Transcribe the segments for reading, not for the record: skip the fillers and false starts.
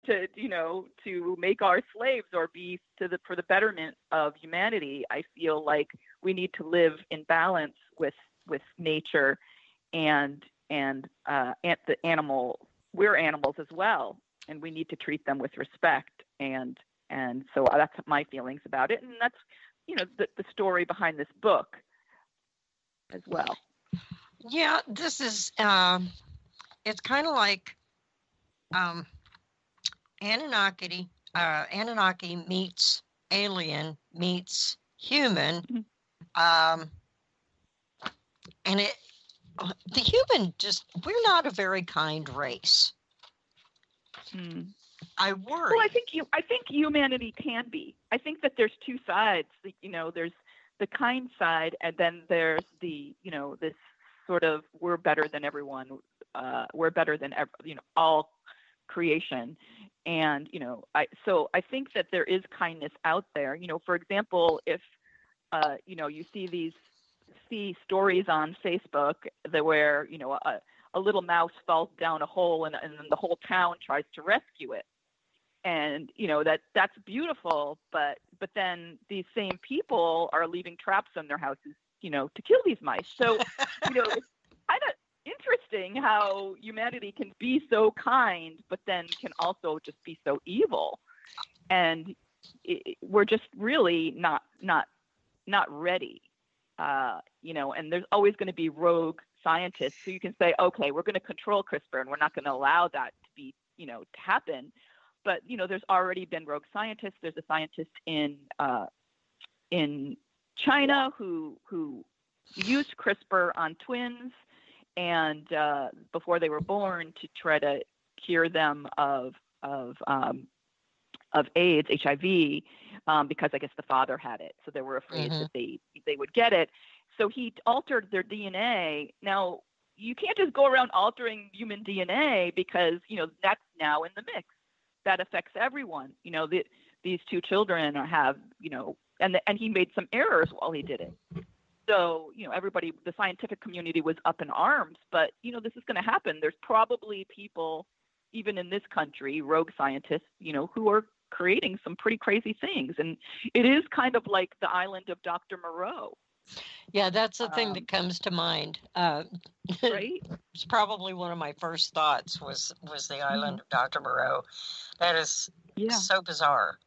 to make our slaves or be for the betterment of humanity. I feel like we need to live in balance with nature and the animal. We're animals as well, and we need to treat them with respect. And so that's my feelings about it, and that's the story behind this book as well. Yeah, this is it's kind of like Anunnaki meets alien meets human, and the human we're not a very kind race. I worry. Well, I think humanity can be. I think that there's two sides. There's the kind side, and then there's the this sort of we're better than everyone. We're better than all creation. And I think that there is kindness out there. For example, if you see stories on Facebook where a little mouse falls down a hole and the whole town tries to rescue it. And that's beautiful, but then these same people are leaving traps on their houses, to kill these mice. So it's kind of interesting how humanity can be so kind, but then can also just be so evil. And we're just really not ready, And there's always going to be rogue scientists who you can say, okay, we're going to control CRISPR, and we're not going to allow that to be, to happen. But there's already been rogue scientists. There's a scientist in China who used CRISPR on twins, and before they were born, to try to cure them of AIDS, HIV, because I guess the father had it, so they were afraid that they would get it. So he altered their DNA. Now you can't just go around altering human DNA because that's now in the mix. That affects everyone. These two children have and he made some errors while he did it. So, everybody, the scientific community was up in arms, but, this is going to happen. There's probably people, even in this country, rogue scientists, who are creating some pretty crazy things. And it is kind of like the island of Dr. Moreau. Yeah, that's the thing that comes to mind. Right? It's probably one of my first thoughts was the island of Dr. Moreau. That is so bizarre.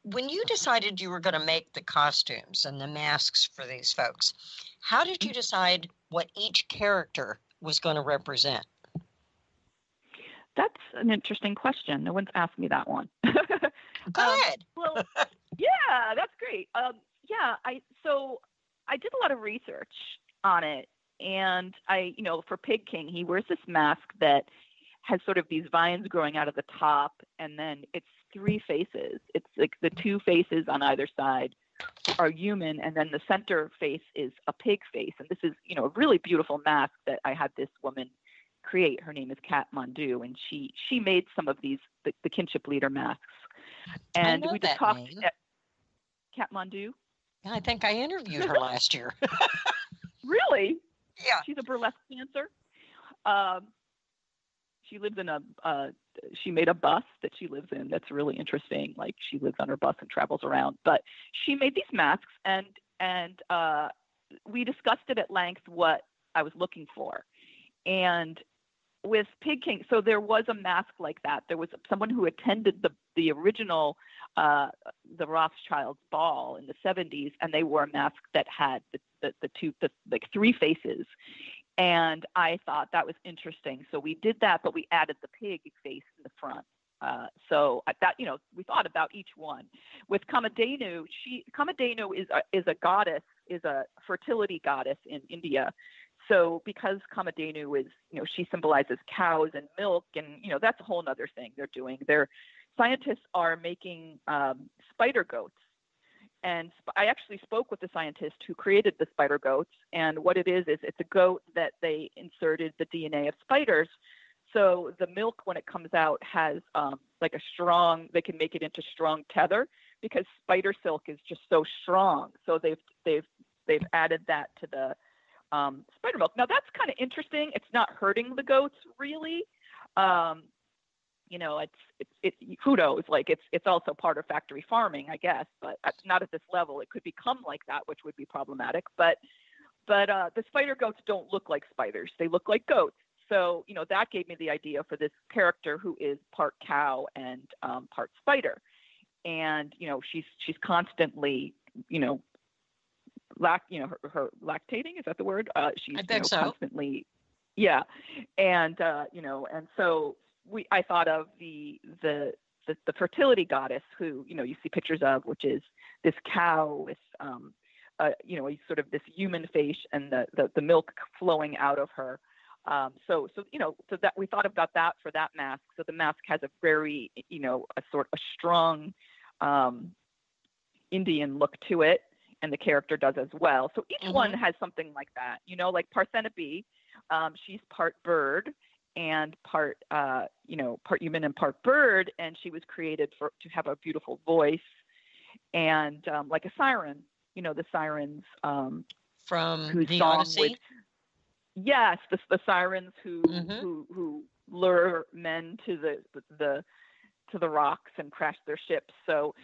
When you decided you were going to make the costumes and the masks for these folks, how did you decide what each character was going to represent? That's an interesting question. No one's asked me that one. Good. Well, yeah, that's great. I did a lot of research on it, and for Pig King, he wears this mask that has sort of these vines growing out of the top, and then it's three faces. It's like the two faces on either side are human, and then the center face is a pig face. And this is, a really beautiful mask that I had this woman create. Her name is Kat Mondu, and she made some of these, the kinship leader masks. And we just talked at Kat Mondu. I think I interviewed her last year. Really? Yeah. She's a burlesque dancer. She lives in she made a bus that she lives in that's really interesting. Like, she lives on her bus and travels around. But she made these masks, and we discussed it at length what I was looking for. And with Pig King, so there was a mask like that. There was someone who attended the original the Rothschilds ball in the 70s, and they wore a mask that had the three faces. And I thought that was interesting. So we did that, but we added the pig face in the front. So that, we thought about each one. With Kamadhenu, Kamadhenu is a goddess, is a fertility goddess in India. So because Kamadhenu is, she symbolizes cows and milk, and, that's a whole other thing they're doing. Scientists are making spider goats. And I actually spoke with the scientist who created the spider goats. And what it is it's a goat that they inserted the DNA of spiders. So the milk, when it comes out, has like a strong, they can make it into strong tether, because spider silk is just so strong. So they've added that to the spider milk. Now that's kind of interesting. It's not hurting the goats really. who knows? Like it's also part of factory farming, I guess, but not at this level. It could become like that, which would be problematic. But the spider goats don't look like spiders; they look like goats. So that gave me the idea for this character who is part cow and part spider, and she's constantly her lactating, is that the word? She's I think so. Constantly, yeah, and so I thought of the fertility goddess who you see pictures of, which is this cow with sort of this human face and the milk flowing out of her. So that we thought about that for that mask. So the mask has a very a strong Indian look to it, and the character does as well. So each one has something like that. Like Parthenope, she's part bird and part human and part bird, and she was created to have a beautiful voice, and like a siren, the sirens from the Odyssey. Yes, the sirens who lure men to the rocks and crash their ships. So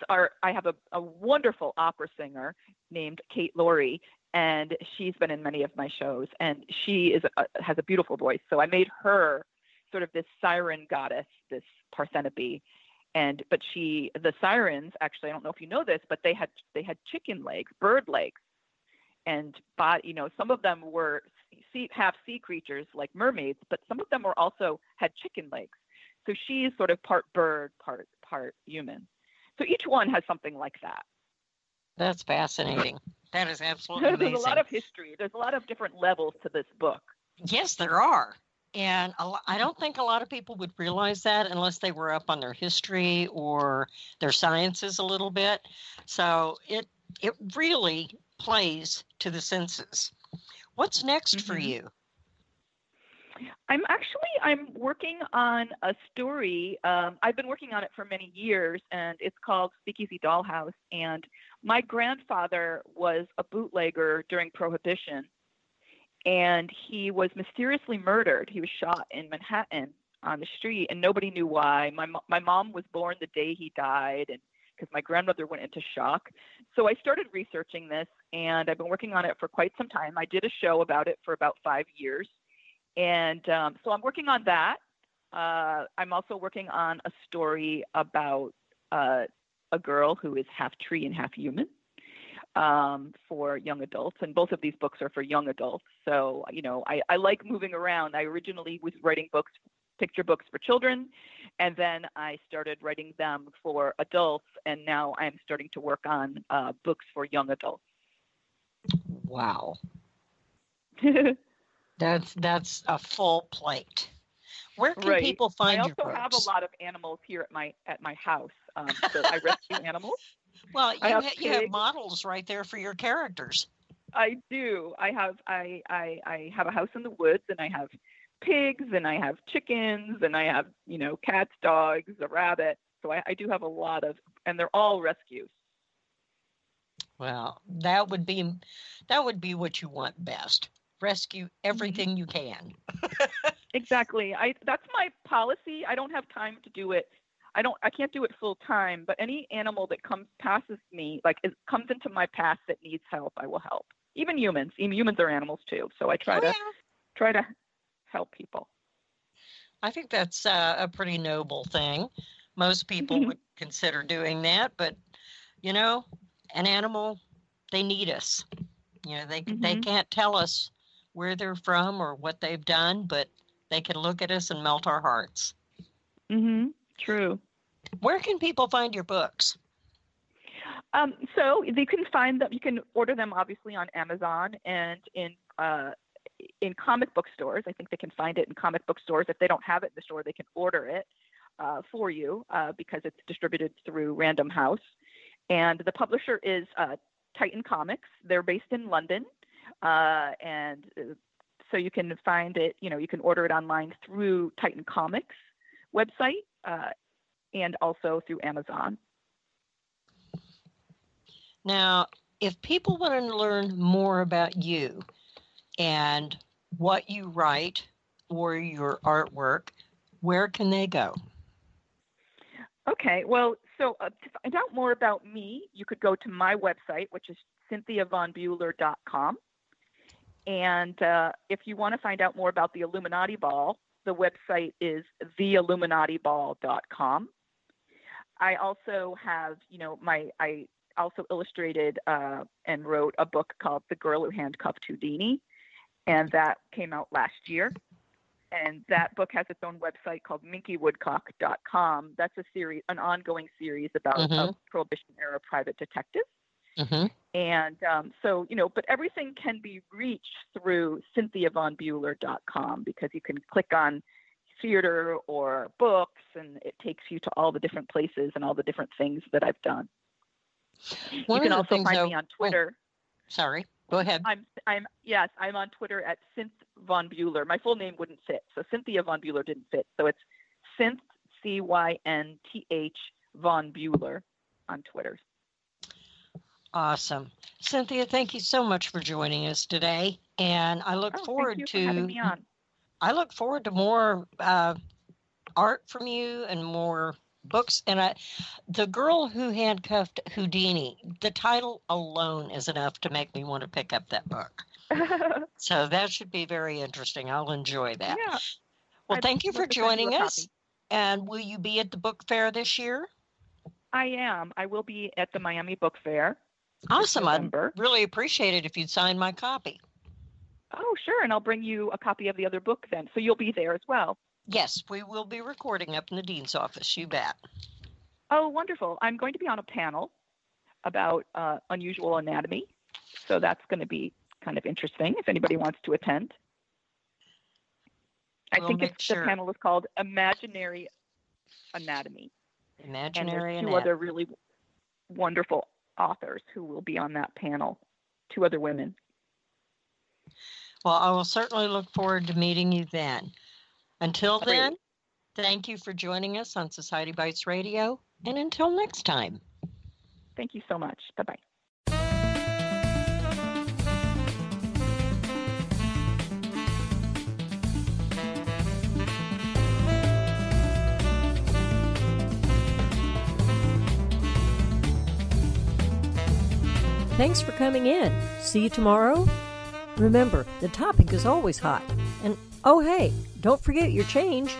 I have a wonderful opera singer named Kate Laurie, and she's been in many of my shows, and she has a beautiful voice. So I made her sort of this siren goddess, this Parthenope. But the sirens, actually, I don't know if you know this, but they had chicken legs, bird legs, and some of them were half sea creatures like mermaids, but some of them also had chicken legs. So she's sort of part bird, part human. So each one has something like that. That's fascinating. That is absolutely amazing. There's a lot of history. There's a lot of different levels to this book. Yes, there are. And I don't think a lot of people would realize that unless they were up on their history or their sciences a little bit. So it really plays to the senses. What's next for you? I'm working on a story. I've been working on it for many years, and it's called Speakeasy Dollhouse. And my grandfather was a bootlegger during Prohibition, and he was mysteriously murdered. He was shot in Manhattan on the street, and nobody knew why. My mom was born the day he died, and because my grandmother went into shock. So I started researching this, and I've been working on it for quite some time. I did a show about it for about 5 years. And so I'm working on that. I'm also working on a story about a girl who is half tree and half human for young adults. And both of these books are for young adults. So, I like moving around. I originally was writing picture books for children, and then I started writing them for adults. And now I'm starting to work on books for young adults. Wow. That's a full plate. Where can people find your books? I also have a lot of animals here at my house. So I rescue animals. Well, you have models right there for your characters. I do. I have a house in the woods, and I have pigs, and I have chickens, and I have cats, dogs, a rabbit. So I do have a lot of, and they're all rescues. Well, that would be what you want best. Rescue everything you can. Exactly. That's my policy. I don't have time to do it. I can't do it full time, but any animal that passes me, comes into my path that needs help, I will help. Even humans. Even humans are animals too. So I try to help people. I think that's a pretty noble thing. Most people would consider doing that, but an animal, they need us. They can't tell us where they're from or what they've done, but they can look at us and melt our hearts. True. Where can people find your books? So you can find them. You can order them obviously on Amazon and in comic book stores. I think they can find it in comic book stores. If they don't have it in the store, they can order it for you because it's distributed through Random House. And the publisher is Titan Comics. They're based in London. And so you can find it, you can order it online through Titan Comics website and also through Amazon. Now, if people want to learn more about you and what you write or your artwork, where can they go? Okay, well, so to find out more about me, you could go to my website, which is CYNTHIAVonBuehler.com. And if you want to find out more about the Illuminati Ball, the website is theilluminatiball.com. I also have, I also illustrated and wrote a book called The Girl Who Handcuffed Houdini, and that came out last year. And that book has its own website called minkywoodcock.com. That's a series, an ongoing series about a Prohibition-era private detective. And so, but everything can be reached through CYNTHIAVonBuehler.com, because you can click on theater or books, and it takes you to all the different places and all the different things that I've done. You can also find me on Twitter. Sorry, go ahead. I'm on Twitter at Cynth Von Buehler. My full name wouldn't fit, so Cynthia Von Buehler didn't fit. So it's Cynth, CYNTH Von Buehler on Twitter. Awesome. Cynthia, thank you so much for joining us today. And I look forward thank you for having me on. I look forward to more art from you and more books. And The Girl Who Handcuffed Houdini, the title alone is enough to make me want to pick up that book. So that should be very interesting. I'll enjoy that. Yeah. Well, thank you for joining us. And will you be at the book fair this year? I am. I will be at the Miami Book Fair. Awesome. I'd really appreciate it if you'd sign my copy. Oh, sure. And I'll bring you a copy of the other book then. So you'll be there as well. Yes, we will be recording up in the dean's office. You bet. Oh, wonderful. I'm going to be on a panel about unusual anatomy. So that's going to be kind of interesting if anybody wants to attend. I think the panel is called Imaginary Anatomy. Imaginary Anatomy. And there's two other really wonderful authors who will be on that panel, two other women. Well, I will certainly look forward to meeting you then. Until then, thank you for joining us on Society Bites Radio, and until next time. Thank you so much. Bye-bye. Thanks for coming in. See you tomorrow. Remember, the topic is always hot. And oh hey, don't forget your change.